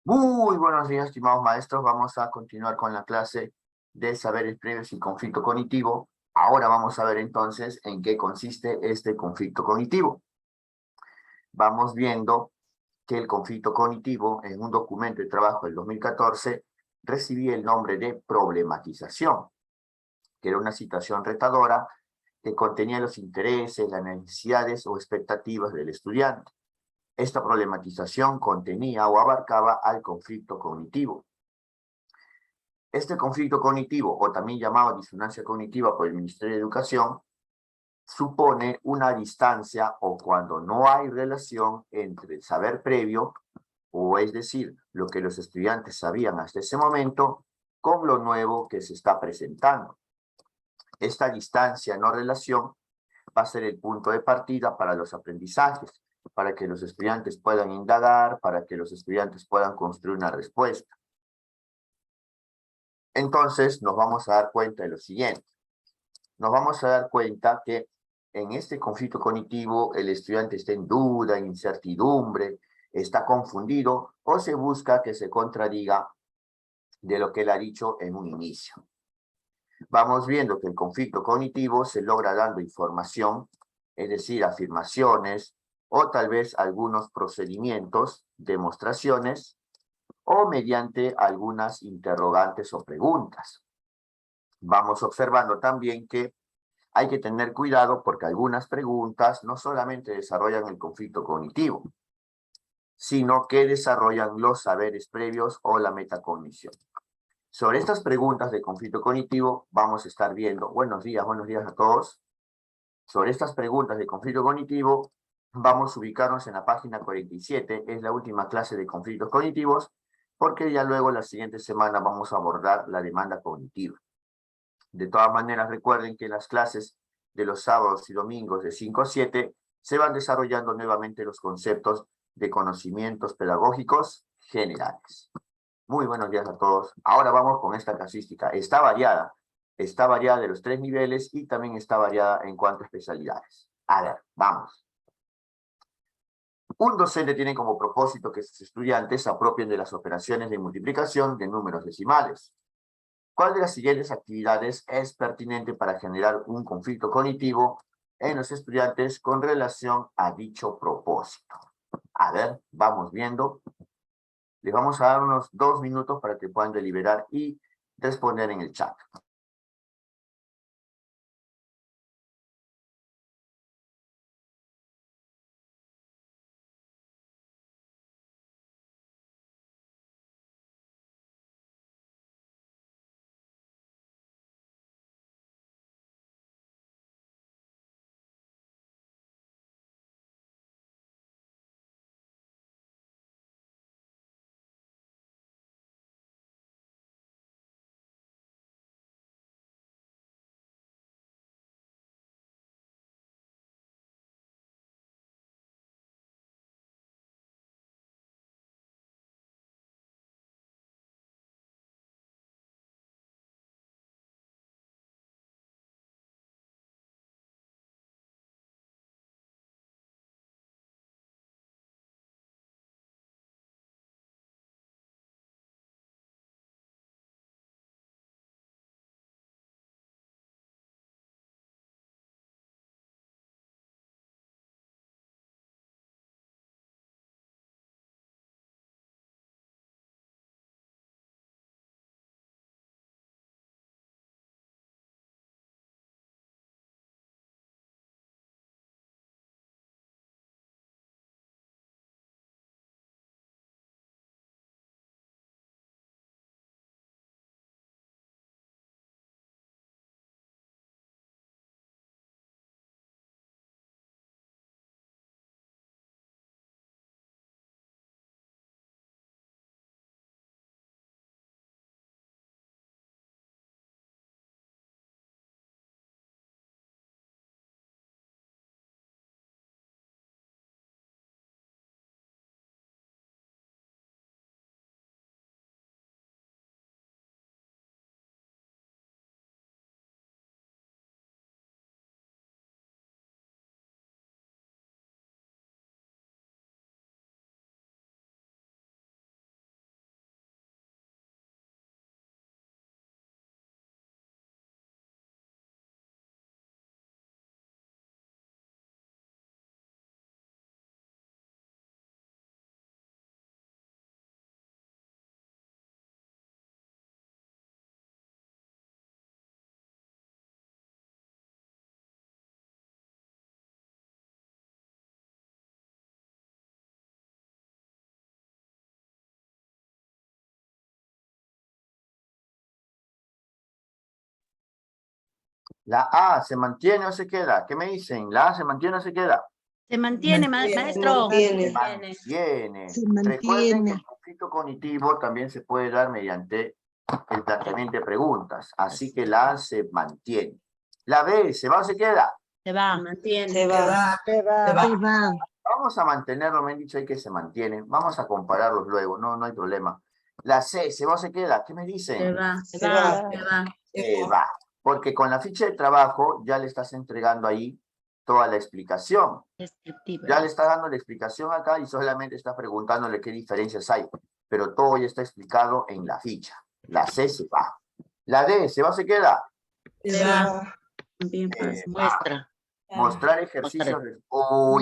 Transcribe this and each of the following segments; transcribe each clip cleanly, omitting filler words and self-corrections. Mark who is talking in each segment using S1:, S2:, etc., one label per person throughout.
S1: Muy buenos días, estimados maestros. Vamos a continuar con la clase de saberes previos y conflicto cognitivo. Ahora vamos a ver entonces en qué consiste este conflicto cognitivo. Vamos viendo que el conflicto cognitivo en un documento de trabajo del 2014 recibía el nombre de problematización, que era una situación retadora que contenía los intereses, las necesidades o expectativas del estudiante. Esta problematización contenía o abarcaba al conflicto cognitivo. Este conflicto cognitivo, o también llamado disonancia cognitiva por el Ministerio de Educación, supone una distancia o cuando no hay relación entre el saber previo, o es decir, lo que los estudiantes sabían hasta ese momento, con lo nuevo que se está presentando. Esta distancia, no relación, va a ser el punto de partida para los aprendizajes, para que los estudiantes puedan indagar, para que los estudiantes puedan construir una respuesta. Entonces, nos vamos a dar cuenta de lo siguiente. Nos vamos a dar cuenta que en este conflicto cognitivo el estudiante está en duda, en incertidumbre, está confundido o se busca que se contradiga de lo que él ha dicho en un inicio. Vamos viendo que el conflicto cognitivo se logra dando información, es decir, afirmaciones o tal vez algunos procedimientos, demostraciones o mediante algunas interrogantes o preguntas. Vamos observando también que hay que tener cuidado porque algunas preguntas no solamente desarrollan el conflicto cognitivo, sino que desarrollan los saberes previos o la metacognición. Sobre estas preguntas de conflicto cognitivo vamos a estar viendo, buenos días a todos. Sobre estas preguntas de conflicto cognitivo vamos a ubicarnos en la página 47, es la última clase de conflictos cognitivos, porque ya luego la siguiente semana vamos a abordar la demanda cognitiva. De todas maneras, recuerden que las clases de los sábados y domingos de 5 a 7 se van desarrollando nuevamente los conceptos de conocimientos pedagógicos generales. Muy buenos días a todos. Ahora vamos con esta casística. Está variada de los 3 niveles y también está variada en cuanto a especialidades. A ver, vamos. Un docente tiene como propósito que sus estudiantes se apropien de las operaciones de multiplicación de números decimales. ¿Cuál de las siguientes actividades es pertinente para generar un conflicto cognitivo en los estudiantes con relación a dicho propósito? A ver, vamos viendo. Les vamos a dar unos 2 minutos para que puedan deliberar y responder en el chat. La A, ¿se mantiene o se queda? ¿Qué me dicen? ¿La A se mantiene o se queda?
S2: Se mantiene, maestro.
S1: Se
S3: Mantiene.
S1: mantiene.
S3: Se
S1: Recuerden que
S3: mantiene.
S1: el conflicto cognitivo también se puede dar mediante el planteamiento de preguntas. Así que la A se mantiene. La B, ¿se va o se queda?
S2: Se va.
S3: Se va.
S4: Se va.
S3: Se va.
S1: Vamos a mantenerlo, me han dicho ahí que se mantiene. Vamos a compararlos luego, no hay problema. La C, ¿se va o se queda? ¿Qué me dicen?
S2: Se va.
S1: Se va. Porque con la ficha de trabajo ya le estás entregando ahí toda la explicación.
S2: Descriptiva.
S1: Ya le está dando la explicación acá y solamente está preguntándole qué diferencias hay. Pero todo ya está explicado en la ficha. La C se va. La D, ¿se va o se queda?
S3: Se va.
S2: Bien,
S1: Eh,
S2: muestra.
S1: Mostrar ejercicios.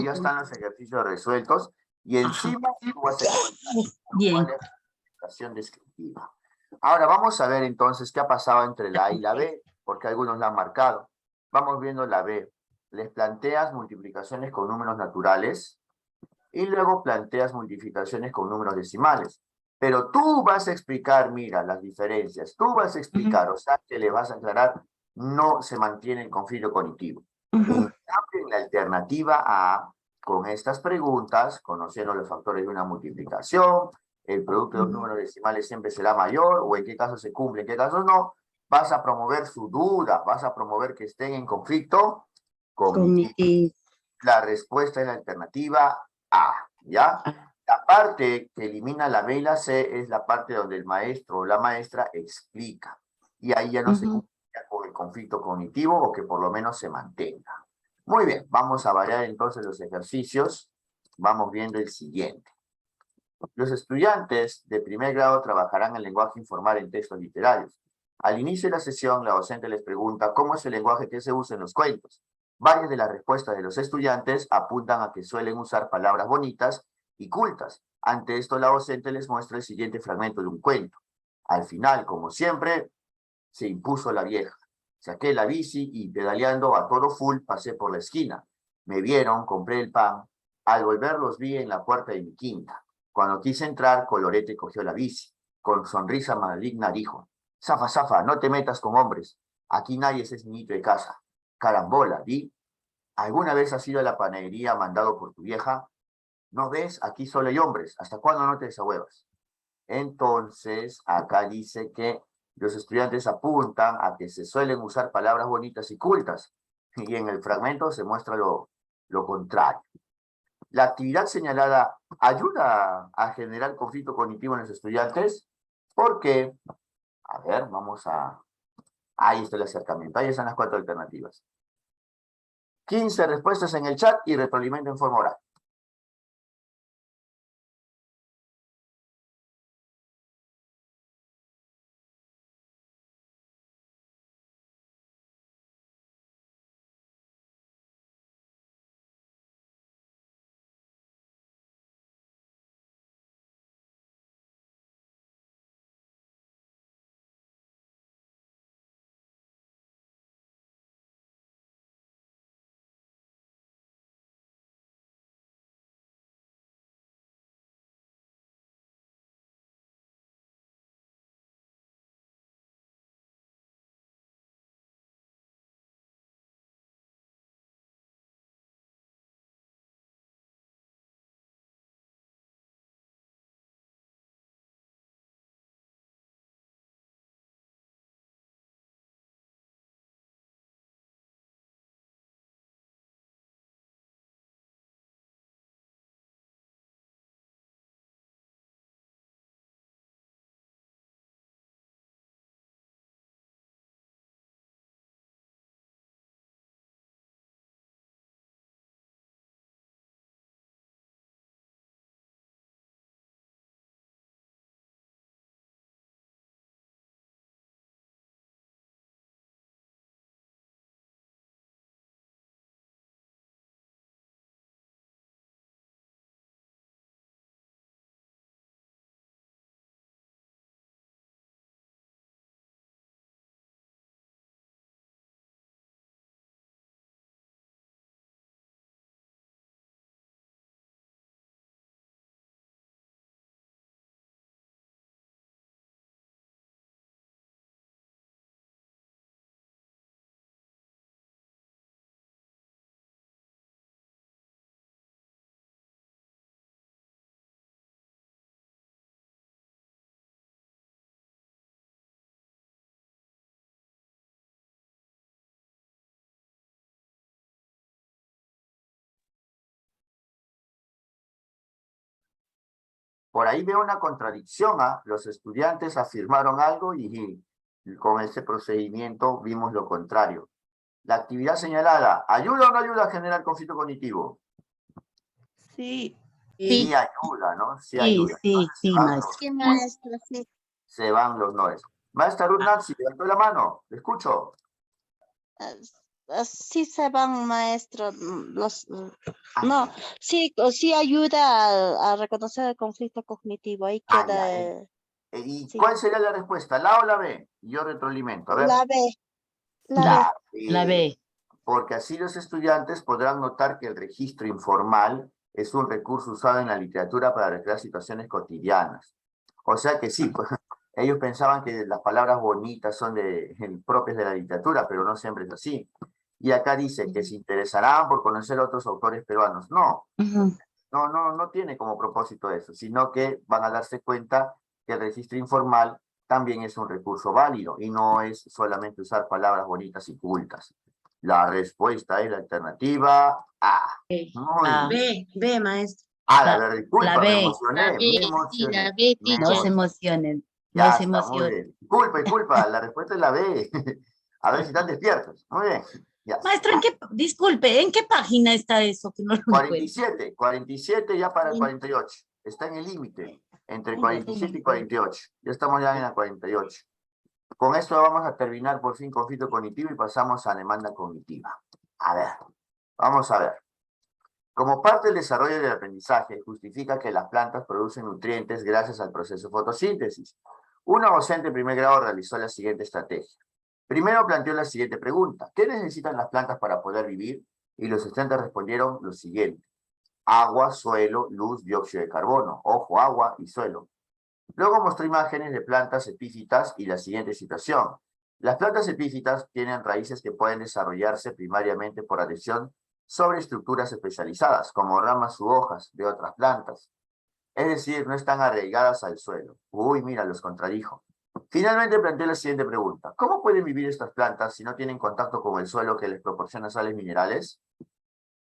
S1: Ya están los ejercicios resueltos. Y encima tú vas a
S2: Bien.
S1: cuál es la explicación descriptiva. Ahora vamos a ver entonces qué ha pasado entre la A y la B, porque algunos la han marcado. Vamos viendo la B. Les planteas multiplicaciones con números naturales y luego planteas multiplicaciones con números decimales. Pero tú vas a explicar, mira, las diferencias. Tú vas a explicar, o sea, que le vas a aclarar, no se mantiene el conflicto cognitivo. En cambio, en la alternativa A, con estas preguntas, conociendo los factores de una multiplicación, el producto de los números decimales siempre será mayor, o en qué casos se cumple, en qué casos no, vas a promover su duda, vas a promover que estén en conflicto cognitivo. La respuesta es la alternativa A, ¿ya? La parte que elimina la B y la C es la parte donde el maestro o la maestra explica. Y ahí ya no se cumple con el conflicto cognitivo o que por lo menos se mantenga. Muy bien, vamos a variar entonces los ejercicios. Vamos viendo el siguiente. Los estudiantes de primer grado trabajarán el lenguaje informal en textos literarios. Al inicio de la sesión, la docente les pregunta cómo es el lenguaje que se usa en los cuentos. Varias de las respuestas de los estudiantes apuntan a que suelen usar palabras bonitas y cultas. Ante esto, la docente les muestra el siguiente fragmento de un cuento. Al final, como siempre, se impuso la vieja. Saqué la bici y pedaleando a todo full pasé por la esquina. Me vieron, compré el pan. Al volver los vi en la puerta de mi quinta. Cuando quise entrar, Colorete cogió la bici. Con sonrisa maligna dijo, zafa, zafa, no te metas con hombres. Aquí nadie es niñito de casa. Carambola, di. ¿Alguna vez has ido a la panadería mandado por tu vieja? ¿No ves? Aquí solo hay hombres. ¿Hasta cuándo no te desahuevas? Entonces, acá dice que los estudiantes apuntan a que se suelen usar palabras bonitas y cultas. Y en el fragmento se muestra lo contrario. La actividad señalada ayuda a generar conflicto cognitivo en los estudiantes porque, a ver, vamos a... Ahí está el acercamiento, ahí están las 4 alternativas. 15 respuestas en el chat y retroalimento en forma oral. por ahí veo una contradicción, ¿ah? Los estudiantes afirmaron algo y con ese procedimiento vimos lo contrario. La actividad señalada, ¿ayuda o no ayuda a generar conflicto cognitivo?
S3: Sí.
S1: Sí ayuda, ¿no? Sí
S2: Sí,
S1: ayuda.
S2: sí,
S1: Entonces
S2: sí, maestro.
S3: Sí, maestro, sí.
S1: se van los noes. Maestra Ruth Nancy, levantó la mano, le escucho.
S3: Sí se van, maestro.
S1: Ah,
S3: No, sí, sí ayuda a reconocer el conflicto cognitivo. Ahí
S1: ya.
S3: queda.
S1: ¿Y
S3: Sí.
S1: cuál sería la respuesta? ¿La o la B? Yo retroalimento. A ver.
S3: La B, la B.
S1: La
S2: La
S1: B.
S2: B.
S1: Porque así los estudiantes podrán notar que el registro informal es un recurso usado en la literatura para recrear situaciones cotidianas. O sea que sí, pues, ellos pensaban que las palabras bonitas son propias de la literatura, pero no siempre es así. Y acá dice que se interesarán por conocer a otros autores peruanos. No,
S2: Ujú.
S1: no tiene como propósito eso, sino que van a darse cuenta que el registro informal también es un recurso válido y no es solamente usar palabras bonitas y cultas. La respuesta es la alternativa A. Muy
S2: Ah,
S1: bien.
S4: B, maestro.
S1: La
S2: la,
S1: verdad,
S2: la
S1: disculpa, me
S2: B.
S1: emocioné, me emocioné. Me
S2: No se
S1: emocioné.
S2: emocionen. No
S1: Ya
S2: se
S1: está, muy
S2: emocionen.
S1: bien. Disculpa, la respuesta es la B. A ver si están despiertos. Muy bien. Ya.
S2: Maestro, disculpe, ¿en qué página está eso que no lo encuentro?
S1: 47 ya para el 48. Está en el límite, entre 47 y 48. Ya estamos ya en la 48. Con esto vamos a terminar por fin conflicto cognitivo y pasamos a demanda cognitiva. A ver, vamos a ver. Como parte del desarrollo del aprendizaje, justifica que las plantas producen nutrientes gracias al proceso de fotosíntesis. Una docente en primer grado realizó la siguiente estrategia. Primero planteó la siguiente pregunta. ¿Qué necesitan las plantas para poder vivir? Y los estudiantes respondieron lo siguiente. Agua, suelo, luz, dióxido de carbono. Ojo, agua y suelo. Luego mostró imágenes de plantas epífitas y la siguiente situación. Las plantas epífitas tienen raíces que pueden desarrollarse primariamente por adhesión sobre estructuras especializadas, como ramas u hojas de otras plantas. Es decir, no están arraigadas al suelo. Uy, mira, los contradijo. Finalmente planteó la siguiente pregunta. ¿Cómo pueden vivir estas plantas si no tienen contacto con el suelo que les proporciona sales minerales?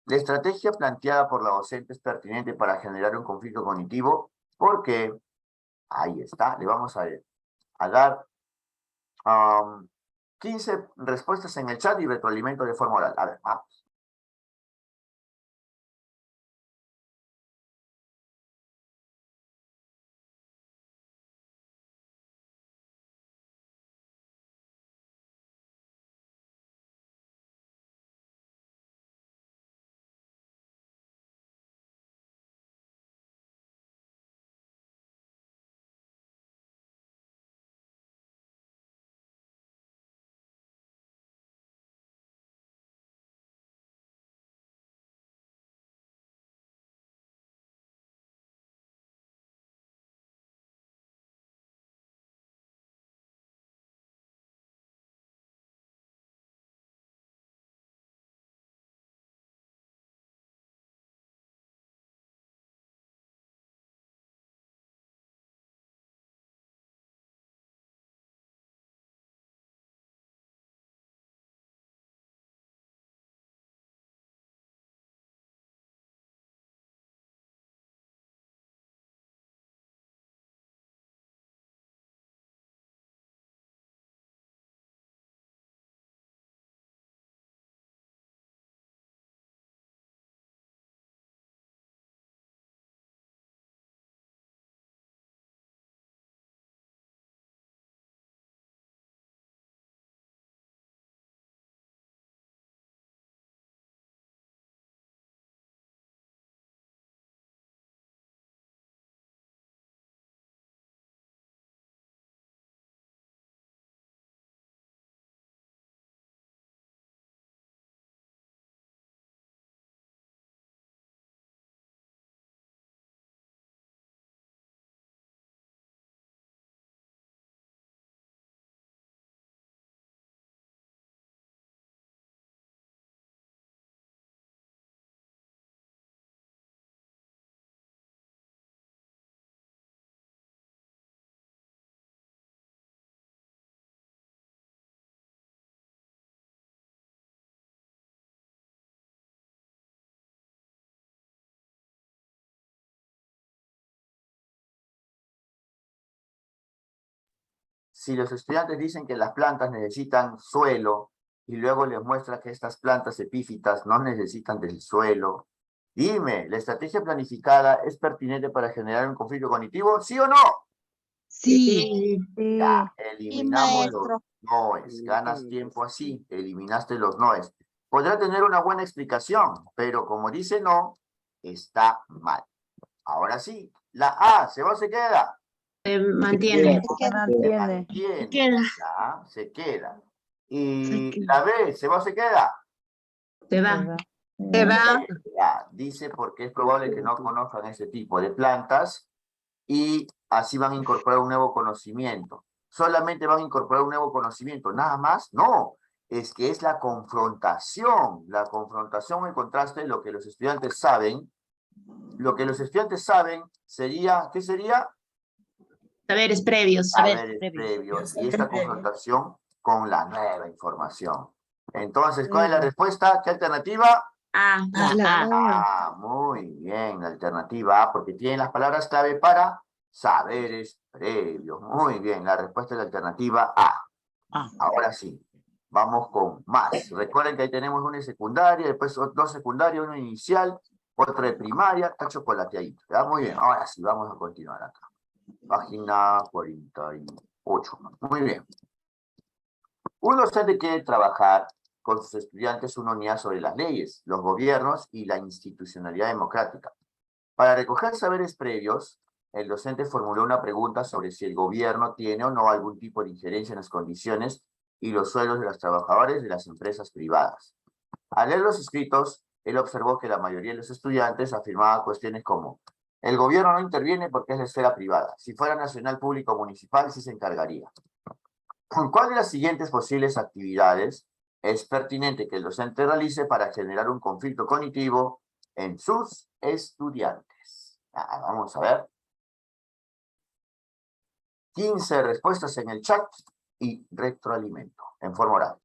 S1: La estrategia planteada por la docente es pertinente para generar un conflicto cognitivo porque, ahí está, le vamos a dar 15 respuestas en el chat y retroalimento de forma oral. A ver, vamos. si los estudiantes dicen que las plantas necesitan suelo y luego les muestra que estas plantas epífitas no necesitan del suelo, dime, ¿la estrategia planificada es pertinente para generar un conflicto cognitivo? ¿Sí o no?
S4: Sí.
S1: Ya,
S3: Sí,
S1: eliminamos los
S3: maestro.
S1: noes. Ganas tiempo así, eliminaste los noes. Podrá tener una buena explicación, pero como dice no, está mal. Ahora sí, la A, ¿se va o se queda?
S4: Se mantiene.
S3: Que-
S1: Mantiene.
S4: Queda.
S1: Ya, se queda. Y la B, ¿se va o se queda?
S4: Se va. Se va.
S1: Ya, dice porque es probable que no conozcan ese tipo de plantas y así van a incorporar un nuevo conocimiento. Solamente van a incorporar un nuevo conocimiento, nada más. No, es que es la confrontación en contraste de lo que los estudiantes saben. Lo que los estudiantes saben sería, ¿qué sería?
S4: Saberes previos.
S1: Saberes previos y esta confrontación con la nueva información. Entonces, ¿cuál es la respuesta? ¿Qué alternativa?
S4: Ah,
S1: Ah, muy bien, la alternativa A, porque tiene las palabras clave para saberes previos. Muy bien, la respuesta es la alternativa A. Ahora sí, vamos con más. Recuerden que ahí tenemos una secundaria, después dos secundarias, una inicial, otra de primaria, está chocolateadito. ¿Ya? Muy bien, ahora sí, vamos a continuar acá. Página 48. Muy bien. Un docente quiere trabajar con sus estudiantes una unidad sobre las leyes, los gobiernos y la institucionalidad democrática. Para recoger saberes previos, el docente formuló una pregunta sobre si el gobierno tiene o no algún tipo de injerencia en las condiciones y los sueldos de los trabajadores de las empresas privadas. Al leer los escritos, él observó que la mayoría de los estudiantes afirmaba cuestiones como: el gobierno no interviene porque es la esfera privada. Si fuera nacional, público o municipal, sí se encargaría. ¿Con cuál de las siguientes posibles actividades es pertinente que el docente realice para generar un conflicto cognitivo en sus estudiantes? Vamos a ver. 15 respuestas en el chat y retroalimento en forma oral.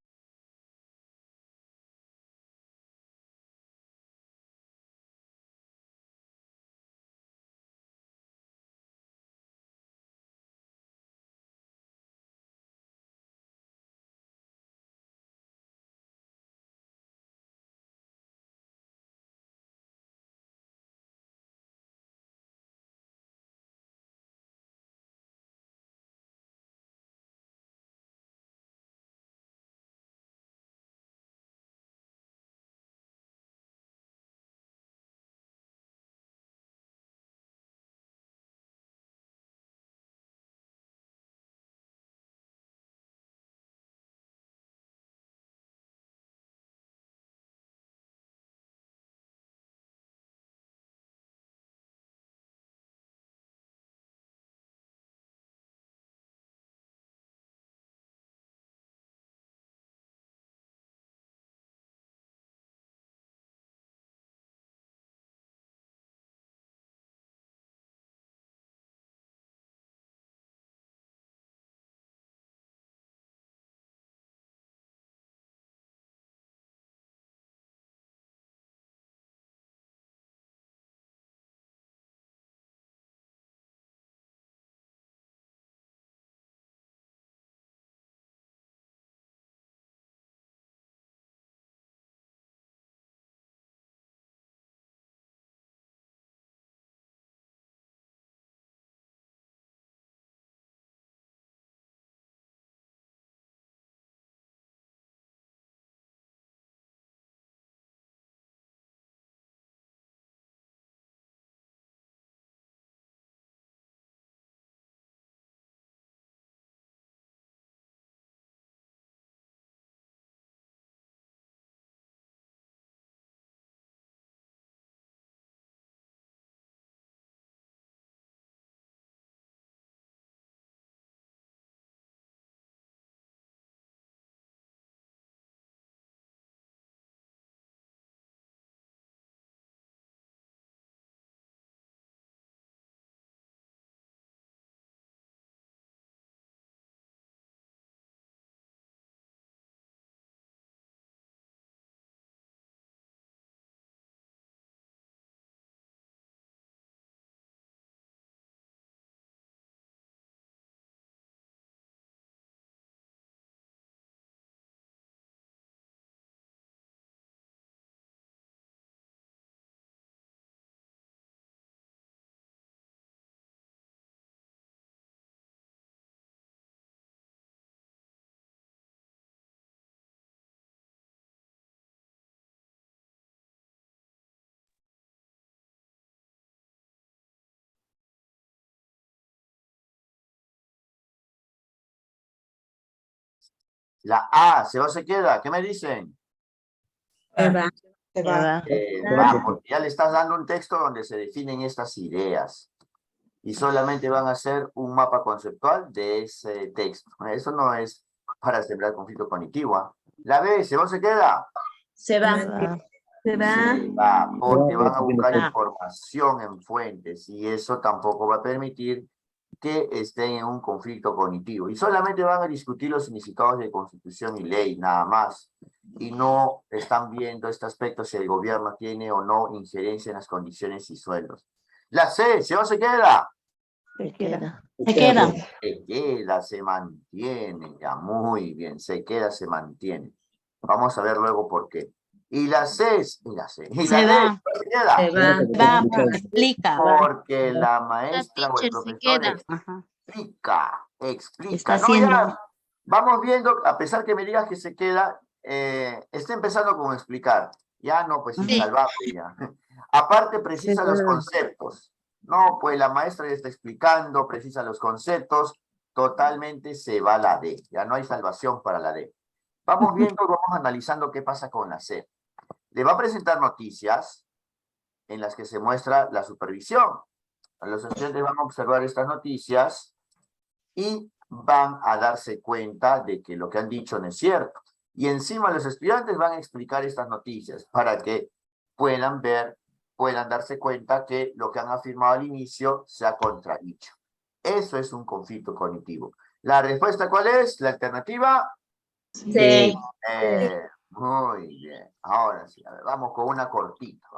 S1: La A, ¿se va o se queda? ¿Qué me dicen?
S4: Se va.
S3: Se va.
S1: Va, porque ya le estás dando un texto donde se definen estas ideas. Y solamente van a hacer un mapa conceptual de ese texto. Eso no es para sembrar conflicto cognitivo. ¿Ah? La B, ¿se va o se queda?
S4: Se va. Se va.
S1: Va, porque van a buscar
S2: Va.
S1: información en fuentes y eso tampoco va a permitir que estén en un conflicto cognitivo. Y solamente van a discutir los significados de constitución y ley, nada más. Y no están viendo este aspecto si el gobierno tiene o no injerencia en las condiciones y sueldos. La C, ¿se va o se queda?
S3: Se queda.
S2: Se queda.
S1: Se queda, se mantiene, ya muy bien, se queda, se mantiene. Vamos a ver luego por qué. Y la C, y la C, y
S2: Se
S1: la D,
S2: va.
S1: se queda.
S4: Se va.
S2: Va, explica.
S1: Porque la maestra o el
S3: teacher se
S1: profesor
S3: queda.
S2: Ajá.
S1: explica.
S2: Está
S1: No,
S2: haciendo.
S1: ya, vamos viendo, a pesar que me digas que se queda, está empezando con explicar. Ya no, pues
S2: Sí.
S1: insalvable ya. Aparte precisa los conceptos. No, pues la maestra ya está explicando, precisa los conceptos, totalmente se va la D. Ya no hay salvación para la D. Vamos viendo, vamos analizando qué pasa con la C. Le va a presentar noticias en las que se muestra la supervisión. Los estudiantes van a observar estas noticias y van a darse cuenta de que lo que han dicho no es cierto. Y encima los estudiantes van a explicar estas noticias para que puedan ver, puedan darse cuenta que lo que han afirmado al inicio se ha contradicho. Eso es un conflicto cognitivo. ¿La respuesta cuál es? ¿La alternativa?
S4: Sí.
S1: Muy bien. Ahora sí, a ver, vamos con una cortita.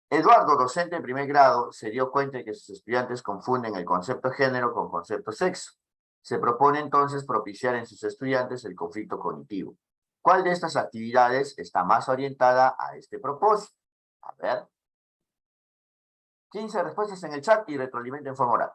S1: Eduardo, docente de primer grado, se dio cuenta de que sus estudiantes confunden el concepto género con concepto sexo. Se propone entonces propiciar en sus estudiantes el conflicto cognitivo. ¿Cuál de estas actividades está más orientada a este propósito? A ver. 15 respuestas en el chat y retroalimenten en forma oral.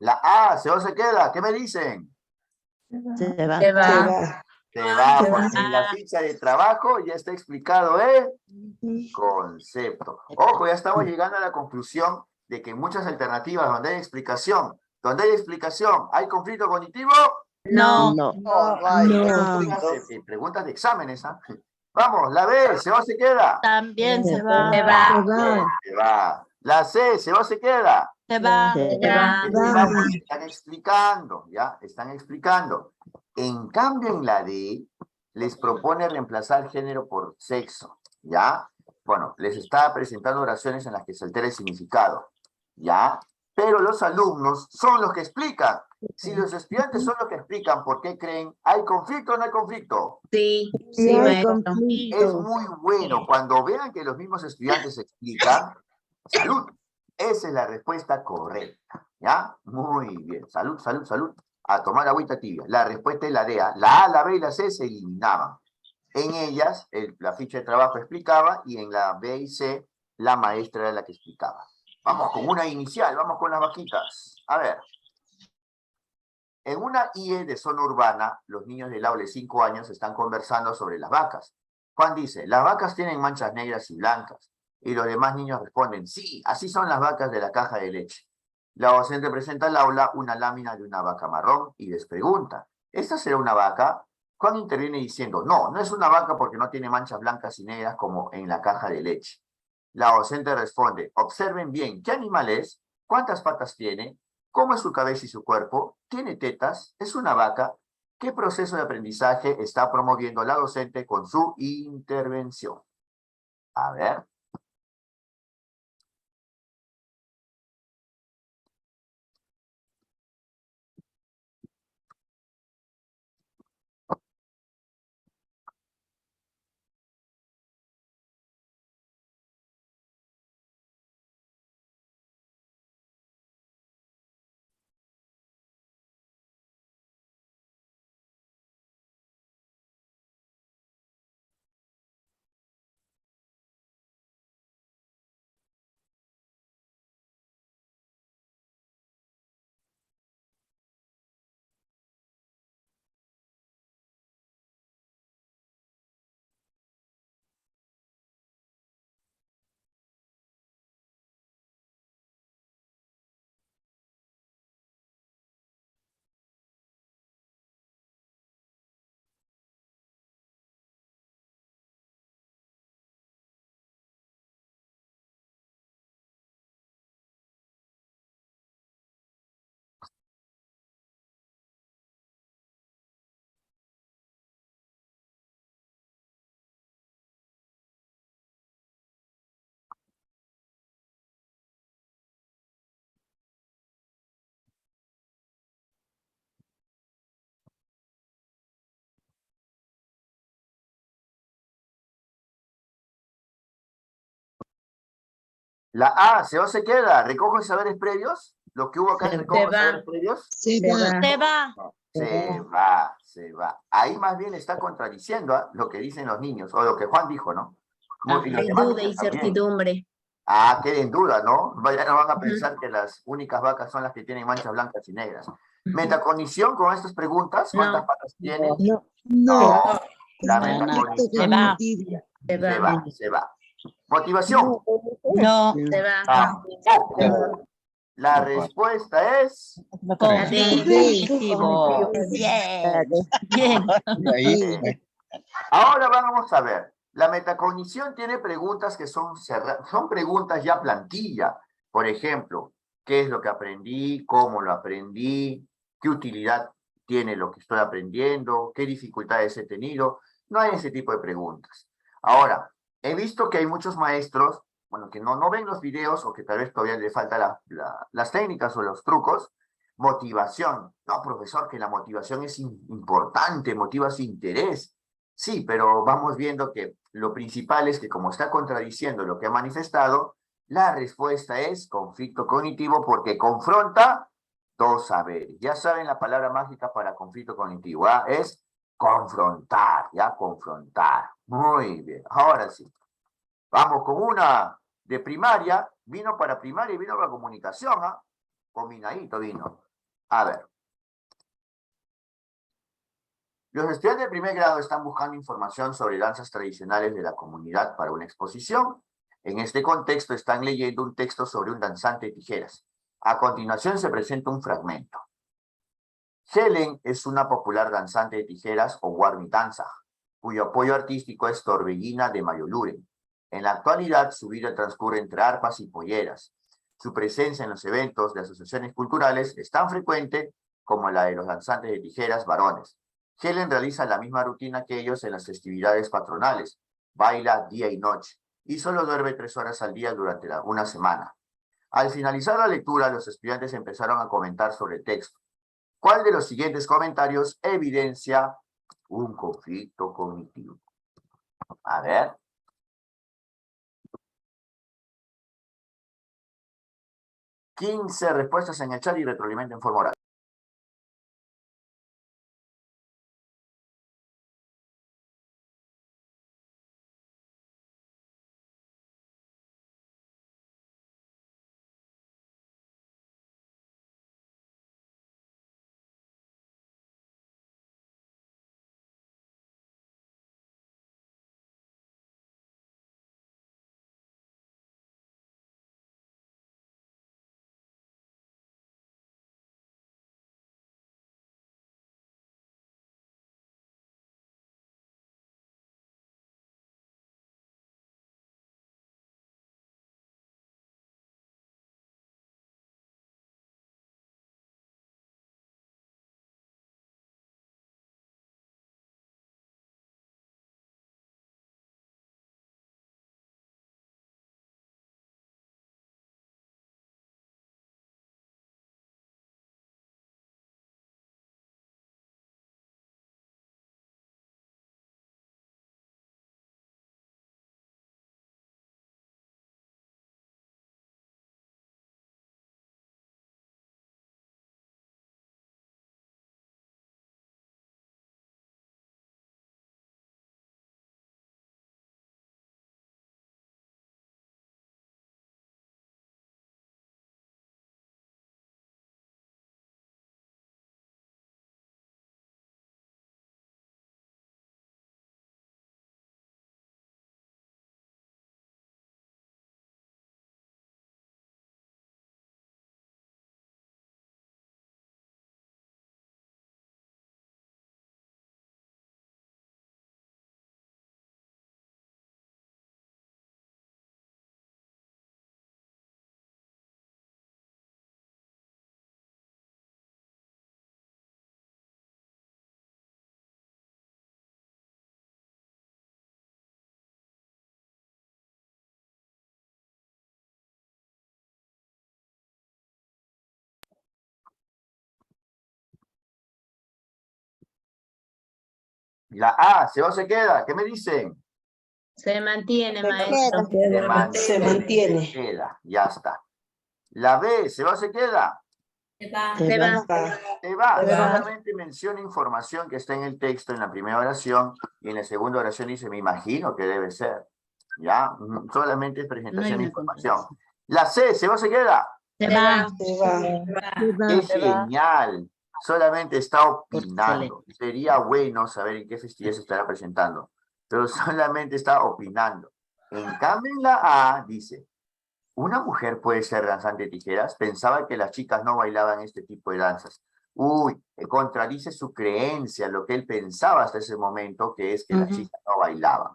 S1: La A, ¿se o se queda? ¿Qué me dicen?
S3: Se va.
S4: Se va.
S1: Se va,
S4: Se va.
S1: porque en la ficha de trabajo ya está explicado el concepto. Ojo, ya estamos llegando a la conclusión de que en muchas alternativas donde hay explicación, ¿hay conflicto cognitivo?
S2: No.
S3: No.
S1: No hay.
S4: No.
S1: Preguntas de exámenes, ¿ah? Vamos, la B, ¿se va o se queda?
S2: También se
S4: Se
S2: va.
S4: va.
S1: Se va. La C, ¿se va o se queda?
S2: Se va.
S3: Se
S4: Se va.
S1: Porque están explicando, ¿ya? Están explicando. En cambio, en la D, les propone reemplazar género por sexo, ¿ya? Bueno, les está presentando oraciones en las que se altera el significado, ¿ya? Pero los alumnos son los que explican. Si los estudiantes son los que explican por qué creen, ¿hay conflicto o no hay conflicto?
S4: Sí,
S3: Sí,
S4: sí,
S3: hay
S4: maestro.
S1: Es muy bueno cuando vean que los mismos estudiantes explican. Salud. Esa es la respuesta correcta. ¿Ya? Muy bien. Salud, salud, salud. A tomar agüita tibia. La respuesta es la D. La A, la B y la C se eliminaban. En ellas, la ficha de trabajo explicaba y en la B y C, la maestra era la que explicaba. Vamos con una inicial, vamos con las vaquitas. A ver. En una IE de zona urbana, los niños del aula de 5 años están conversando sobre las vacas. Juan dice, las vacas tienen manchas negras y blancas. Y los demás niños responden, sí, así son las vacas de la caja de leche. La docente presenta al aula una lámina de una vaca marrón y les pregunta, ¿esta será una vaca? Juan interviene diciendo, no, no es una vaca porque no tiene manchas blancas y negras como en la caja de leche. La docente responde, observen bien, ¿qué animal es? ¿Cuántas patas tiene? ¿Cómo es su cabeza y su cuerpo? ¿Tiene tetas? ¿Es una vaca? ¿Qué proceso de aprendizaje está promoviendo la docente con su intervención? A ver. La A, ¿se va o se queda? ¿Recojo saberes previos? ¿Lo que hubo acá es recojo
S4: va.
S1: saberes previos?
S3: Se
S4: Se va.
S2: Se va.
S1: Se va. Ahí más bien está contradiciendo lo que dicen los niños, o lo que Juan dijo, ¿no? Y los
S4: Hay
S1: demás
S4: duda y
S1: niños también.
S4: certidumbre.
S1: Ah, queden en duda, ¿no? Ya no van a pensar que las únicas vacas son las que tienen manchas blancas y negras. ¿Metacognición con estas preguntas? ¿Cuántas
S4: No.
S1: patas tiene?
S3: No.
S1: No. La
S2: No, no.
S1: metacognición
S2: Se va.
S4: Se va.
S1: se va. Motivación.
S2: No.
S4: Se va.
S1: Tampoco. La respuesta es...
S2: Cognitivo. Bien. Bien.
S1: Ahora vamos a ver. La metacognición tiene preguntas que son preguntas ya plantilla. Por ejemplo, ¿qué es lo que aprendí? ¿Cómo lo aprendí? ¿Qué utilidad tiene lo que estoy aprendiendo? ¿Qué dificultades he tenido? No hay ese tipo de preguntas. Ahora, he visto que hay muchos maestros, bueno, que no ven los videos o que tal vez todavía le faltan las técnicas o los trucos. Motivación. No, profesor, que la motivación es importante, motiva su interés. Sí, pero vamos viendo que lo principal es que como está contradiciendo lo que ha manifestado, la respuesta es conflicto cognitivo porque confronta dos saberes. Ya saben la palabra mágica para conflicto cognitivo, ¿ah? Es confrontar, ya confrontar. Muy bien, ahora sí. Vamos con una de primaria, vino para primaria y vino para comunicación, ¿ah? Combinadito vino. A ver. Los estudiantes de primer grado están buscando información sobre danzas tradicionales de la comunidad para una exposición. En este contexto están leyendo un texto sobre un danzante de tijeras. A continuación se presenta un fragmento. Helen es una popular danzante de tijeras o warmi danza, cuyo apoyo artístico es Torbellina de Mayoluren. En la actualidad, su vida transcurre entre arpas y polleras. Su presencia en los eventos de asociaciones culturales es tan frecuente como la de los danzantes de tijeras varones. Helen realiza la misma rutina que ellos en las festividades patronales. Baila día y noche, y solo duerme 3 horas al día durante una semana. Al finalizar la lectura, los estudiantes empezaron a comentar sobre el texto. ¿Cuál de los siguientes comentarios evidencia un conflicto cognitivo? A ver. ...15 respuestas en el chat y retroalimenten en forma oral. La A, ¿se va o se queda? ¿Qué me dicen?
S4: Se mantiene,
S3: Se
S4: maestro.
S3: queda.
S5: Se mantiene.
S1: Se queda, ya está. La B, ¿se va o se queda?
S4: Se va.
S5: Va.
S1: Se va.
S5: Se va.
S1: Solamente menciona información que está en el texto en la primera oración y en la segunda oración dice, me imagino que debe ser. ¿Ya? Solamente es
S2: No hay
S1: presentación de
S2: una
S1: información.
S2: contradicción.
S1: La C, ¿se va o se queda?
S2: Se va.
S5: Se va.
S2: Se va.
S1: ¡Qué genial! Solamente está opinando.
S2: Excelente.
S1: Sería bueno saber en qué festividad se estará presentando, pero solamente está opinando. En cambio, en la A dice, ¿una mujer puede ser danzante de tijeras? Pensaba que las chicas no bailaban este tipo de danzas. Uy, contradice su creencia, lo que él pensaba hasta ese momento, que es que las chicas no bailaban.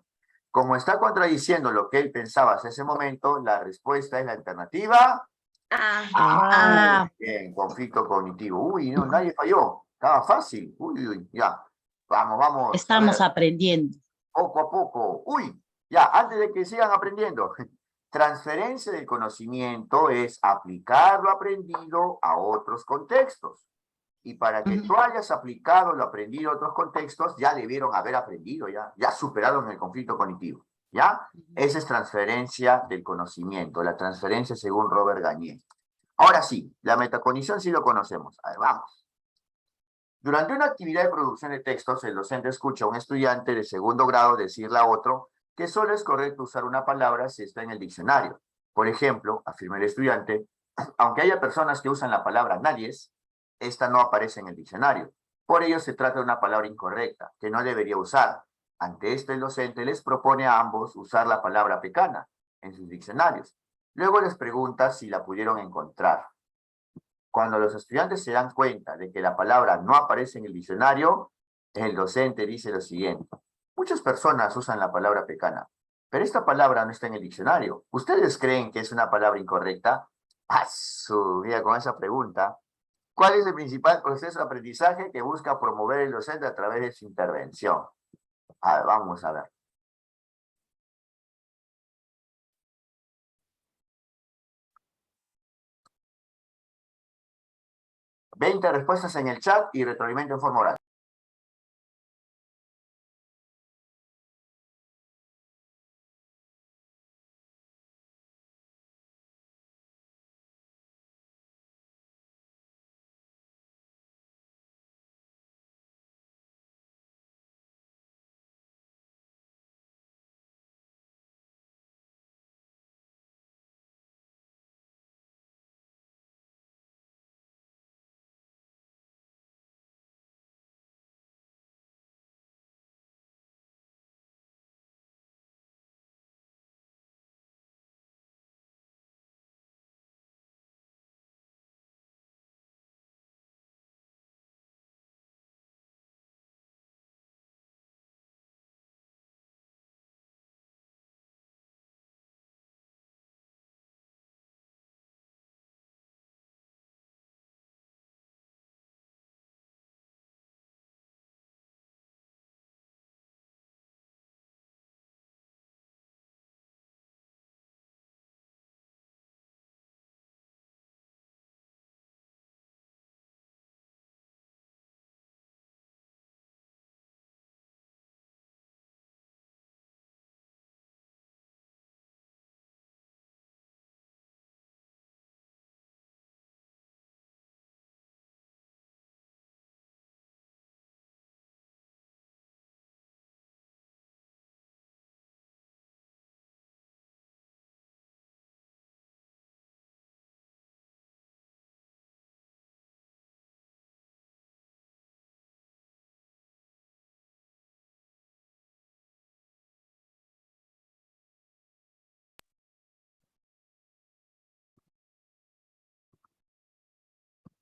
S1: Como está contradiciendo lo que él pensaba hasta ese momento, la respuesta es la alternativa.
S2: Ah,
S1: Bien, conflicto cognitivo. Uy, no, nadie falló. Estaba fácil. Uy, uy, ya. Vamos, vamos.
S2: estamos aprendiendo.
S1: Poco a poco. Uy, ya, antes de que sigan aprendiendo. Transferencia del conocimiento es aplicar lo aprendido a otros contextos. Y para que tú hayas aplicado lo aprendido a otros contextos, ya debieron haber aprendido, ya superaron el conflicto cognitivo. ¿Ya? Esa es transferencia del conocimiento, la transferencia según Robert Gagné. Ahora sí, la metacognición sí lo conocemos. A ver, vamos. Durante una actividad de producción de textos, el docente escucha a un estudiante de segundo grado decirle a otro que solo es correcto usar una palabra si está en el diccionario. Por ejemplo, afirma el estudiante, aunque haya personas que usan la palabra nadies, esta no aparece en el diccionario. Por ello se trata de una palabra incorrecta, que no debería usar. Ante esto, el docente les propone a ambos usar la palabra pecana en sus diccionarios. Luego les pregunta si la pudieron encontrar. Cuando los estudiantes se dan cuenta de que la palabra no aparece en el diccionario, el docente dice lo siguiente. Muchas personas usan la palabra pecana, pero esta palabra no está en el diccionario. ¿Ustedes creen que es una palabra incorrecta? Mira, con esa pregunta. ¿Cuál es el principal proceso de aprendizaje que busca promover el docente a través de su intervención? A ver, vamos a ver. 20 respuestas en el chat y retroalimento en forma oral.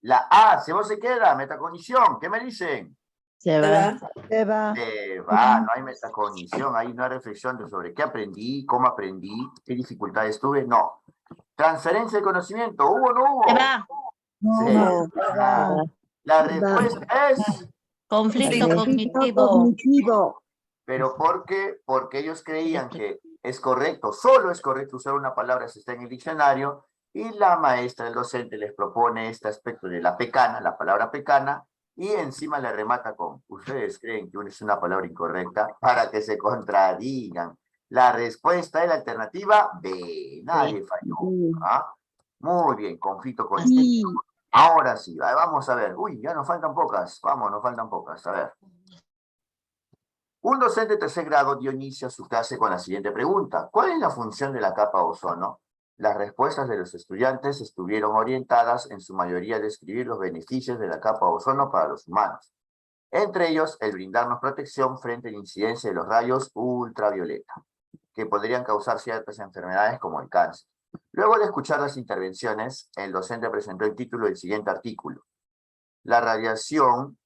S1: La A, ¿se vos se queda? Metacognición, ¿qué me dicen?
S2: Se va.
S1: Se va, no hay metacognición, ahí no hay reflexión de sobre qué aprendí, cómo aprendí, qué dificultades tuve, no. Transferencia de conocimiento, ¿hubo o no hubo?
S2: Se va.
S1: Se va. La respuesta es,
S2: Conflicto cognitivo.
S1: ¿pero por qué? Porque ellos creían que es correcto, solo es correcto usar una palabra si está en el diccionario, y la maestra, el docente, les propone este aspecto de la pecana, la palabra pecana, y encima le remata con, ¿ustedes creen que es una palabra incorrecta? Para que se contradigan. La respuesta es la alternativa B. Nadie falló. ¿Ah? Muy bien, conflicto con... Ahora sí, vamos a ver. Uy, ya nos faltan pocas. Vamos, nos faltan pocas. A ver. Un docente de tercer grado dio inicio a su clase con la siguiente pregunta. ¿Cuál es la función de la capa ozono? Las respuestas de los estudiantes estuvieron orientadas en su mayoría a describir los beneficios de la capa ozono para los humanos. Entre ellos, el brindarnos protección frente a la incidencia de los rayos ultravioleta, que podrían causar ciertas enfermedades como el cáncer. Luego de escuchar las intervenciones, el docente presentó el título del siguiente artículo. La radiación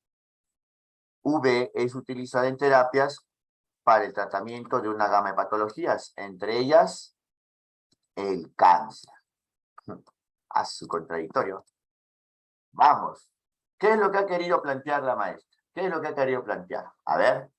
S1: UV es utilizada en terapias para el tratamiento de una gama de patologías, entre ellas el cáncer. A su contradictorio. Vamos. ¿Qué es lo que ha querido plantear la maestra? ¿Qué es lo que ha querido plantear? A ver.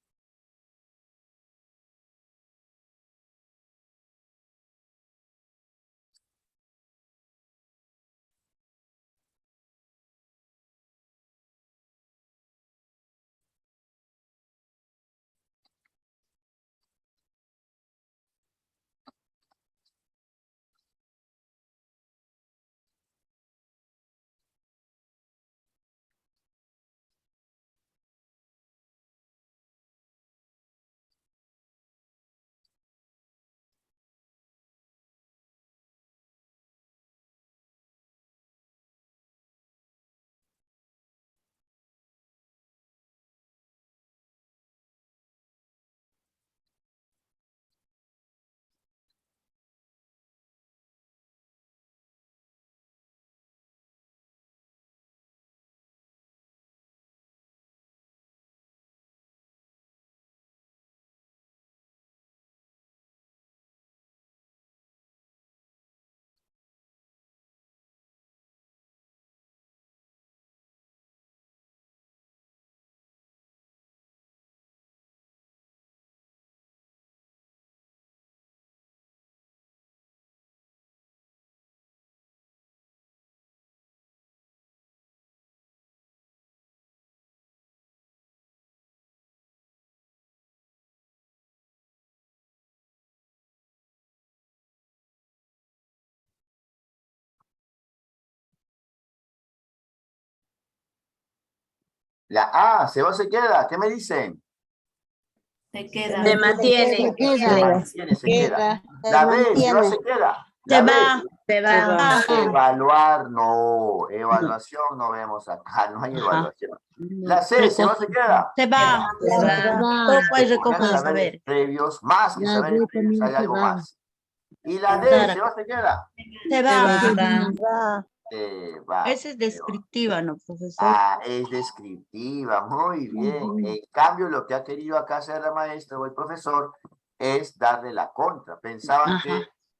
S1: La A, se va o se queda. ¿Qué me dicen?
S4: Se queda.
S3: Se mantiene.
S1: Se mantiene, se queda.
S3: Se
S1: La B, se va o
S3: mantiene.
S1: se queda.
S2: Se
S1: La B,
S2: va.
S4: Se va.
S2: Ajá.
S1: evaluar, no. Evaluación no vemos acá, no hay
S2: Ajá.
S1: evaluación. La C, se va o se queda.
S2: Se va.
S4: Se va.
S2: Todo puede
S1: Poner
S2: recoger
S1: saberes
S2: saber.
S1: previos, más que saberes previos, hay algo más. Y la D,
S2: Dar.
S1: se va o se queda.
S2: Se va.
S3: Va.
S1: Va.
S2: Esa es descriptiva, ¿no, profesor?
S1: Ah, es descriptiva, muy bien. En cambio, lo que ha querido acá hacer la maestra o el profesor es darle la contra. Pensaban
S2: Ajá.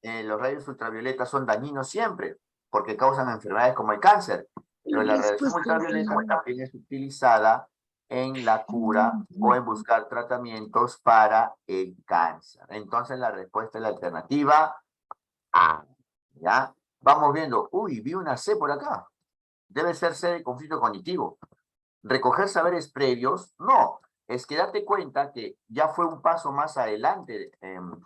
S1: que los rayos ultravioletas son dañinos siempre, porque causan enfermedades como el cáncer. Pero la radiación ultravioleta también es utilizada en la cura o en buscar tratamientos para el cáncer. Entonces, la respuesta es la alternativa A. ¿Ya? Vamos viendo. Uy, vi una C por acá. Debe ser C de conflicto cognitivo. Recoger saberes previos, no. Es que date cuenta que ya fue un paso más adelante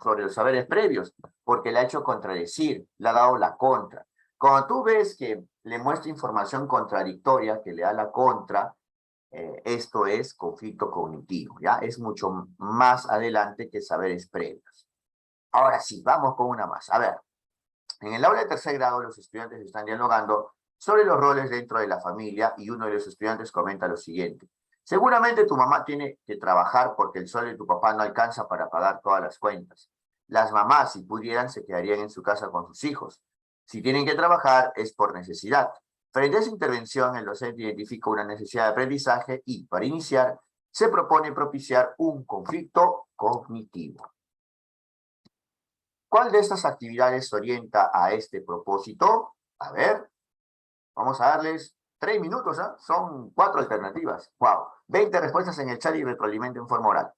S1: sobre los saberes previos, porque le ha hecho contradecir, le ha dado la contra. Cuando tú ves que le muestra información contradictoria, que le da la contra, esto es conflicto cognitivo, ¿ya? Es mucho más adelante que saberes previos. Ahora sí, vamos con una más. A ver, en el aula de tercer grado los estudiantes están dialogando sobre los roles dentro de la familia y uno de los estudiantes comenta lo siguiente. Seguramente tu mamá tiene que trabajar porque el sueldo de tu papá no alcanza para pagar todas las cuentas. Las mamás, si pudieran, se quedarían en su casa con sus hijos. Si tienen que trabajar, es por necesidad. Frente a esa intervención, el docente identifica una necesidad de aprendizaje y, para iniciar, se propone propiciar un conflicto cognitivo. ¿Cuál de estas actividades orienta a este propósito? A ver, vamos a darles 3 minutos, ¿eh? Son 4 alternativas. ¡Wow! 20 respuestas en el chat y retroalimento en forma oral.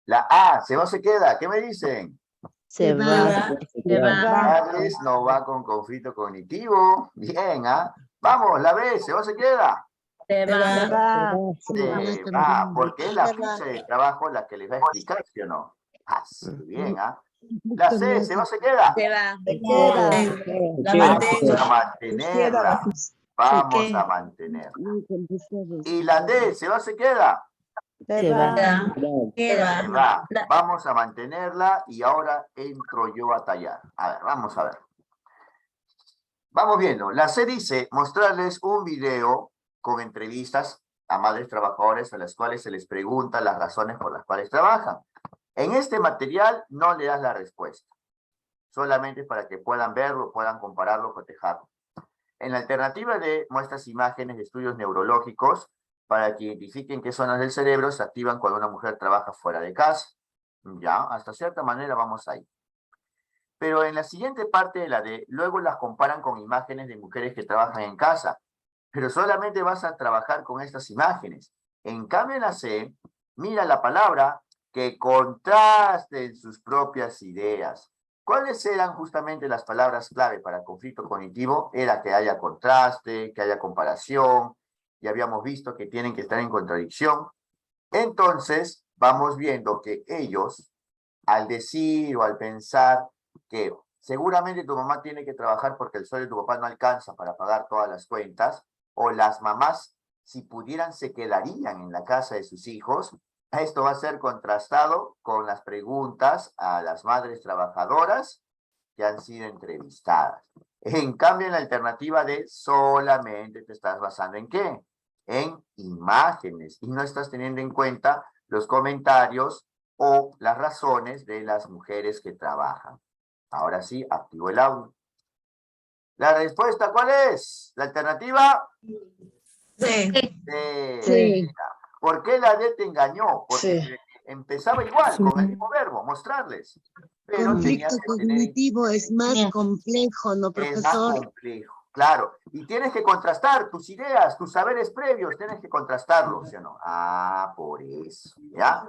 S1: La A, ¿se va o se queda? ¿Qué me dicen?
S3: Se va.
S4: Se va.
S1: Carles no va con conflicto cognitivo. Bien, ¿ah? Vamos, la B, ¿se va o se queda?
S4: Se
S3: Se
S4: va.
S3: va.
S1: Se va, porque es la
S3: Se va.
S1: ficha de trabajo la que les va a explicar, ¿sí o no? Así, bien, ¿ah? La C, ¿se va o se queda?
S4: Se va.
S3: Se queda.
S2: La
S1: Vamos
S2: mantengo.
S1: a mantenerla. Vamos a mantenerla. Y la D, ¿se va o se queda?
S3: Se va.
S2: Queda.
S1: Va. Vamos a mantenerla y ahora entro yo a tallar. A ver, vamos a ver. Vamos viendo. La C dice mostrarles un video con entrevistas a madres trabajadoras a las cuales se les pregunta las razones por las cuales trabajan. En este material no le das la respuesta. Solamente para que puedan verlo, puedan compararlo, cotejarlo. En la alternativa de muestras imágenes de estudios neurológicos para que identifiquen qué zonas del cerebro se activan cuando una mujer trabaja fuera de casa. Ya, hasta cierta manera vamos ahí. Pero en la siguiente parte de la D, luego las comparan con imágenes de mujeres que trabajan en casa. Pero solamente vas a trabajar con estas imágenes. En cambio en la C, mira la palabra que contrasten sus propias ideas. ¿Cuáles eran justamente las palabras clave para conflicto cognitivo? Era que haya contraste, que haya comparación, y habíamos visto que tienen que estar en contradicción. Entonces, vamos viendo que ellos, al decir o al pensar que seguramente tu mamá tiene que trabajar porque el sueldo de tu papá no alcanza para pagar todas las cuentas, o las mamás, si pudieran, se quedarían en la casa de sus hijos, esto va a ser contrastado con las preguntas a las madres trabajadoras que han sido entrevistadas. En cambio, en la alternativa de solamente te estás basando ¿en qué? En imágenes y no estás teniendo en cuenta los comentarios o las razones de las mujeres que trabajan. Ahora sí, activo el audio. ¿La respuesta cuál es? ¿La alternativa?
S2: Sí.
S3: Sí.
S1: ¿Por qué la D te engañó? Porque
S5: Sí.
S1: empezaba igual, con el mismo verbo, mostrarles. Pero tenías
S5: Conflicto
S1: que tener
S5: cognitivo es más
S2: Bien.
S5: complejo, ¿no,
S1: es más
S5: profesor?
S1: complejo, claro. Y tienes que contrastar tus ideas, tus saberes previos, tienes que contrastarlos, ¿sí o no? Ah, por eso, ¿ya?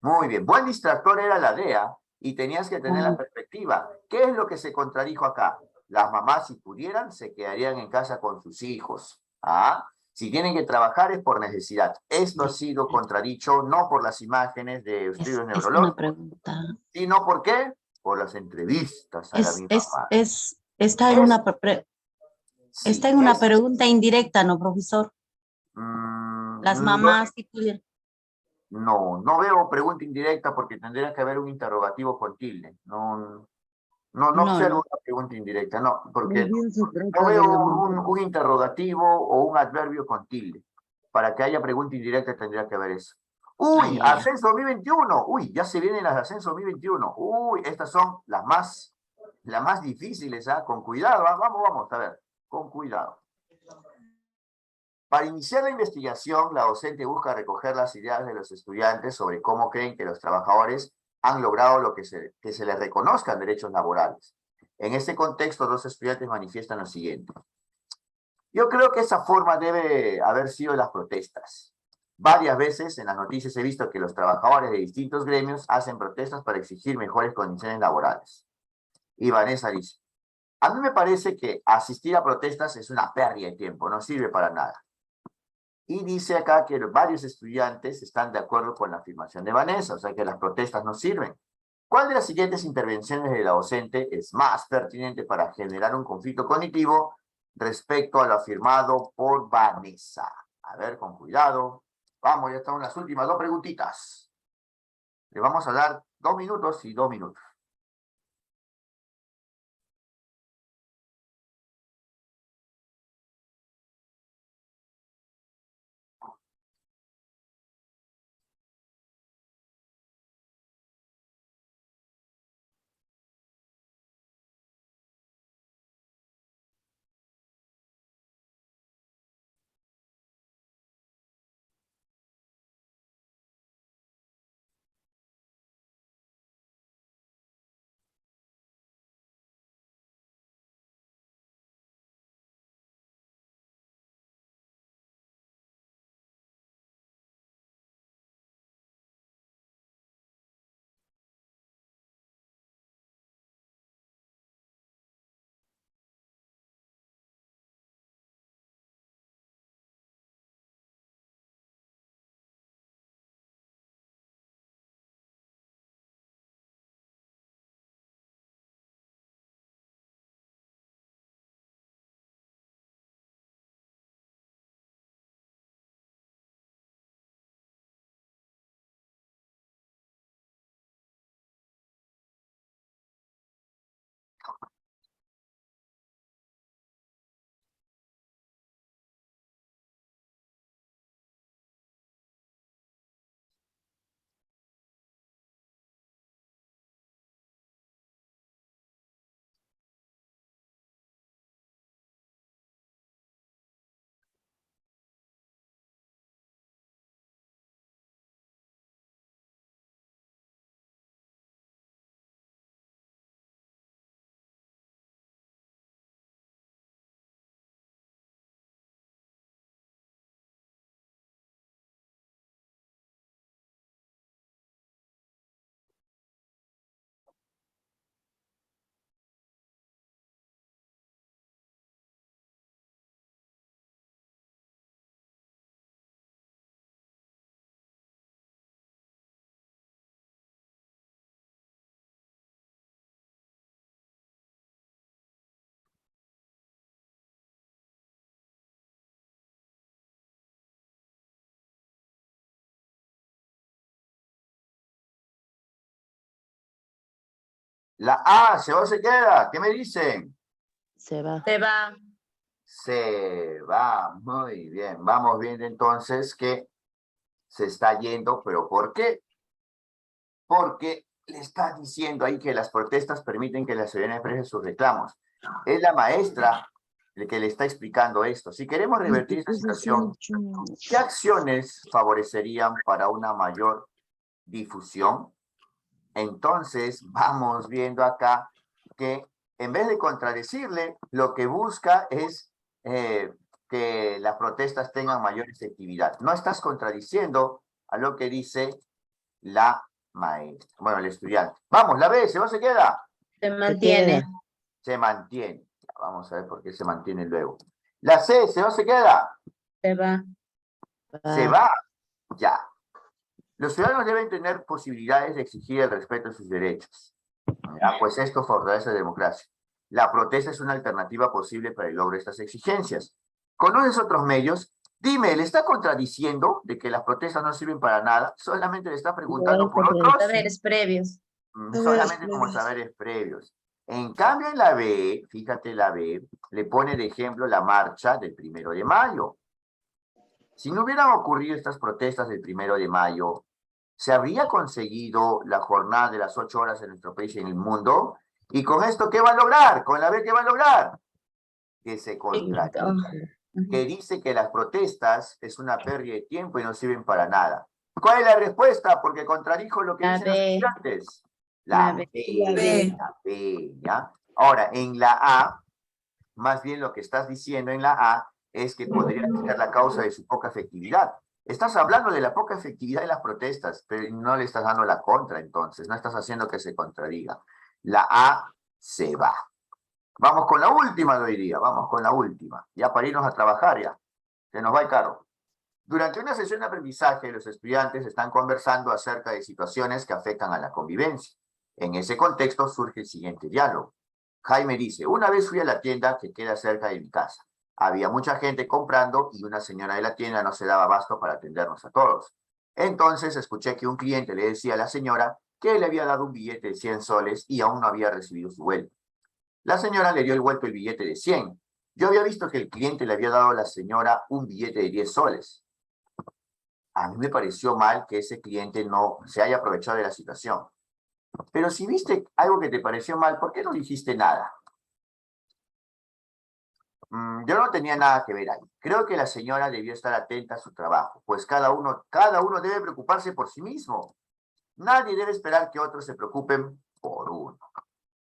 S1: Muy bien. Buen distractor era la DEA y tenías que tener la perspectiva. ¿Qué es lo que se contradijo acá? Las mamás, si pudieran, se quedarían en casa con sus hijos. ¿Ah? Si tienen que trabajar es por necesidad. Esto ha sido contradicho no por las imágenes de estudios
S2: Es una
S1: neurológicos,
S2: pregunta.
S1: sino ¿por qué? Por las entrevistas a la misma madre.
S2: Está en
S1: Sí,
S2: está en una pregunta indirecta, ¿no, profesor? Las mamás, si pudieran.
S1: no veo pregunta indirecta porque tendría que haber un interrogativo con tilde. No observo una pregunta indirecta, no, porque
S5: Más bien se
S1: no
S5: trata
S1: veo
S5: de la
S1: un interrogativo o un adverbio con tilde. Para que haya pregunta indirecta tendría que haber eso. Uy,
S2: Ay, ay, ay.
S1: Ascenso 2021. Uy, ya se vienen las de Ascenso 2021. Uy, estas son las más difíciles, ¿ah? Con cuidado, ¿ah? Vamos, a ver, con cuidado. Para iniciar la investigación, la docente busca recoger las ideas de los estudiantes sobre cómo creen que los trabajadores han logrado que se les reconozcan derechos laborales. En este contexto, dos estudiantes manifiestan lo siguiente. Yo creo que esa forma debe haber sido las protestas. Varias veces en las noticias he visto que los trabajadores de distintos gremios hacen protestas para exigir mejores condiciones laborales. Y Vanessa dice, a mí me parece que asistir a protestas es una pérdida de tiempo, no sirve para nada. Y dice acá que varios estudiantes están de acuerdo con la afirmación de Vanessa, o sea que las protestas no sirven. ¿Cuál de las siguientes intervenciones de la docente es más pertinente para generar un conflicto cognitivo respecto a lo afirmado por Vanessa? A ver, con cuidado. Vamos, ya están las últimas dos preguntitas. Le vamos a dar 2 minutos y 2 minutos. La A, ¿se va o se queda? ¿Qué me dicen?
S3: Se va.
S4: Se va.
S1: Se va, muy bien. Vamos viendo entonces que se está yendo, pero ¿por qué? Porque le está diciendo ahí que las protestas permiten que la ciudadanía exprese sus reclamos. Es la maestra la que le está explicando esto. Si queremos revertir esta situación, ¿qué acciones favorecerían para una mayor difusión? Entonces, vamos viendo acá que en vez de contradecirle, lo que busca es que las protestas tengan mayor efectividad. No estás contradiciendo a lo que dice la maestra, bueno, el estudiante. Vamos, la B, ¿se va o se queda?
S4: Se mantiene.
S1: Se mantiene. Vamos a ver por qué se mantiene luego. La C, ¿se va o se queda?
S4: Se va.
S1: Se va, ya. Los ciudadanos deben tener posibilidades de exigir el respeto de sus derechos. Ya, pues esto fortalece la democracia. La protesta es una alternativa posible para el logro de estas exigencias. ¿Conoces otros medios? Dime, ¿le está contradiciendo de que las protestas no sirven para nada? Solamente le está preguntando por otros.
S4: Saberes previos.
S1: Solamente como saberes previos. En cambio, en la B, fíjate, la B le pone de ejemplo la marcha del 1 de mayo. Si no hubieran ocurrido estas protestas del 1 de mayo, ¿se habría conseguido la jornada de las 8 horas en nuestro país y en el mundo? Y con esto, ¿qué va a lograr? Con la B, ¿qué va a lograr? Que se contradiga. Que dice que las protestas es una pérdida de tiempo y no sirven para nada. ¿Cuál es la respuesta? Porque contradijo lo que
S4: La
S1: dicen los
S4: B.
S1: estudiantes.
S4: La
S1: La
S4: B.
S1: B, la B, ¿ya? Ahora, en la A, más bien lo que estás diciendo en la A es que podría ser la causa de su poca efectividad. Estás hablando de la poca efectividad de las protestas, pero no le estás dando la contra entonces, no estás haciendo que se contradiga. La A se va. Vamos con la última de hoy día, vamos con la última, ya para irnos a trabajar ya, se nos va el carro. Durante una sesión de aprendizaje, los estudiantes están conversando acerca de situaciones que afectan a la convivencia. En ese contexto surge el siguiente diálogo. Jaime dice, una vez fui a la tienda que queda cerca de mi casa. Había mucha gente comprando y una señora de la tienda no se daba abasto para atendernos a todos. Entonces escuché que un cliente le decía a la señora que le había dado un billete de 100 soles y aún no había recibido su vuelto. La señora le dio el vuelto el billete de 100. Yo había visto que el cliente le había dado a la señora un billete de 10 soles. A mí me pareció mal que ese cliente no se haya aprovechado de la situación. Pero si viste algo que te pareció mal, ¿por qué no dijiste nada? Yo no tenía nada que ver ahí. Creo que la señora debió estar atenta a su trabajo, pues cada uno debe preocuparse por sí mismo. Nadie debe esperar que otros se preocupen por uno.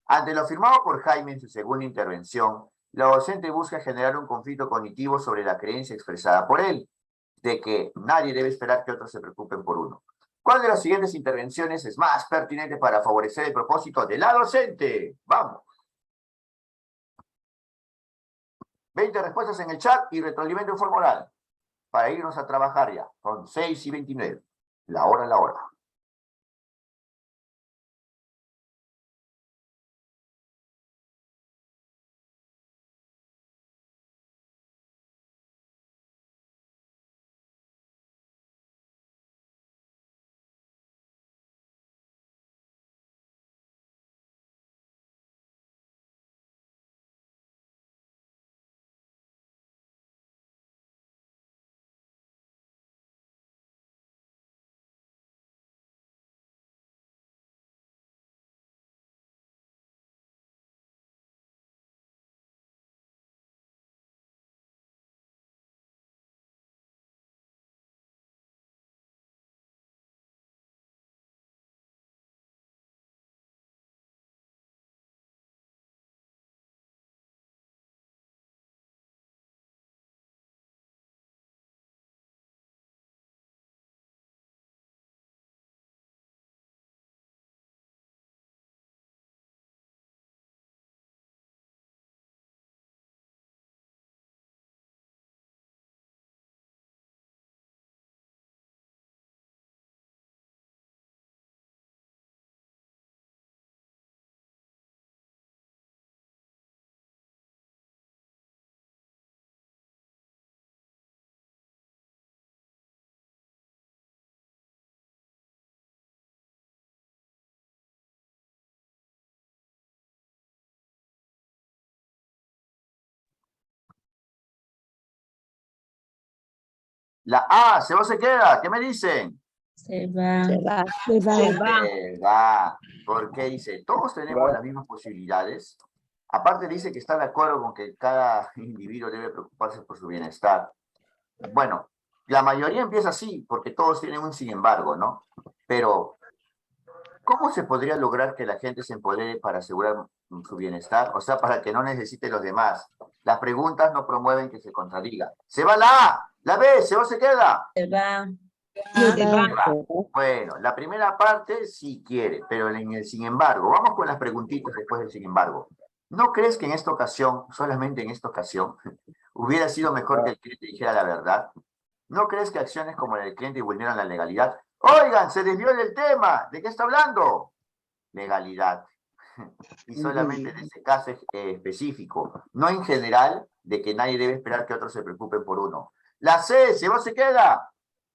S1: Ante lo afirmado por Jaime en su segunda intervención, la docente busca generar un conflicto cognitivo sobre la creencia expresada por él, de que nadie debe esperar que otros se preocupen por uno. ¿Cuál de las siguientes intervenciones es más pertinente para favorecer el propósito de la docente? Vamos. 20 respuestas en el chat y retroalimento en forma oral para irnos a trabajar ya. Son 6:29. La hora. La A, ¿se va o se queda? ¿Qué me dicen?
S4: Se va.
S3: Se va.
S1: Se va. Porque dice, todos tenemos las mismas posibilidades. Aparte dice que está de acuerdo con que cada individuo debe preocuparse por su bienestar. Bueno, la mayoría empieza así, porque todos tienen un sin embargo, ¿no? Pero, ¿cómo se podría lograr que la gente se empodere para asegurar su bienestar? O sea, para que no necesite los demás. Las preguntas no promueven que se contradiga. ¿Se va la A? ¿La B? ¿Se va o se queda?
S4: Se va.
S3: Se va.
S1: Bueno, la primera parte sí quiere, pero en el sin embargo, vamos con las preguntitas después del sin embargo. ¿No crees que en esta ocasión, solamente en esta ocasión, hubiera sido mejor que el cliente dijera la verdad? ¿No crees que acciones como la del cliente vulneran la legalidad? Oigan, se desvió del tema. ¿De qué está hablando? Legalidad. Y solamente en ese caso específico, no en general, de que nadie debe esperar que otros se preocupen por uno. La C, ¿se va o se queda?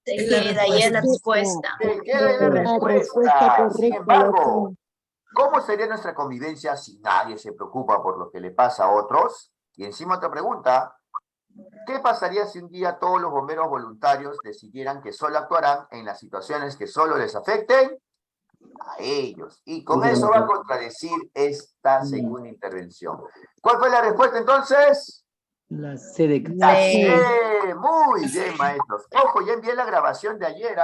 S4: Se queda y es la respuesta.
S1: Se queda en la respuesta. Sin embargo, ¿cómo sería nuestra convivencia si nadie se preocupa por lo que le pasa a otros? Y encima otra pregunta, ¿qué pasaría si un día todos los bomberos voluntarios decidieran que solo actuarán en las situaciones que solo les afecten a ellos? Y con eso va a contradecir esta segunda intervención. ¿Cuál fue la respuesta entonces?
S5: La C de
S1: La
S4: Sí.
S1: C. Muy bien, maestros. Ojo, ya envié la grabación de ayer,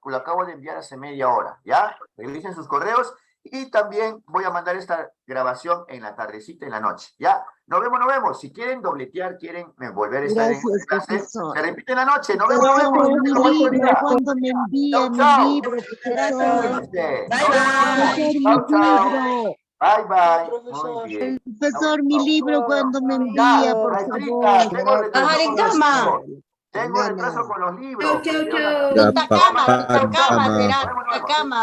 S1: lo acabo de enviar hace media hora, ¿ya? Revisen sus correos y también voy a mandar esta grabación en la tardecita, en la noche, ¿ya? Nos vemos. Si quieren dobletear, quieren volver a estar en
S3: Gracias,
S1: clase,
S3: profesor.
S1: se repite en la noche. Nos
S3: Profesor,
S1: vemos.
S3: mi libro, ¿cuándo me envía
S1: Chau,
S3: mi
S1: chau.
S3: libro, profesor?
S4: Bye,
S3: Profesor,
S1: Chau,
S3: mi libro.
S1: Bye, bye. Muy bien.
S3: Profesor, mi libro, ¿cuándo me
S1: Ya,
S3: envía, por
S1: maestrita,
S3: favor?
S1: tengo retraso
S2: Bajar en
S1: con los
S2: cama.
S1: libros. Tengo retraso con los libros.
S4: Chau, chau, chau.
S5: Ya,
S2: Tutacama,
S5: papá,
S2: tutacama
S5: mamá.
S2: será, tutacama.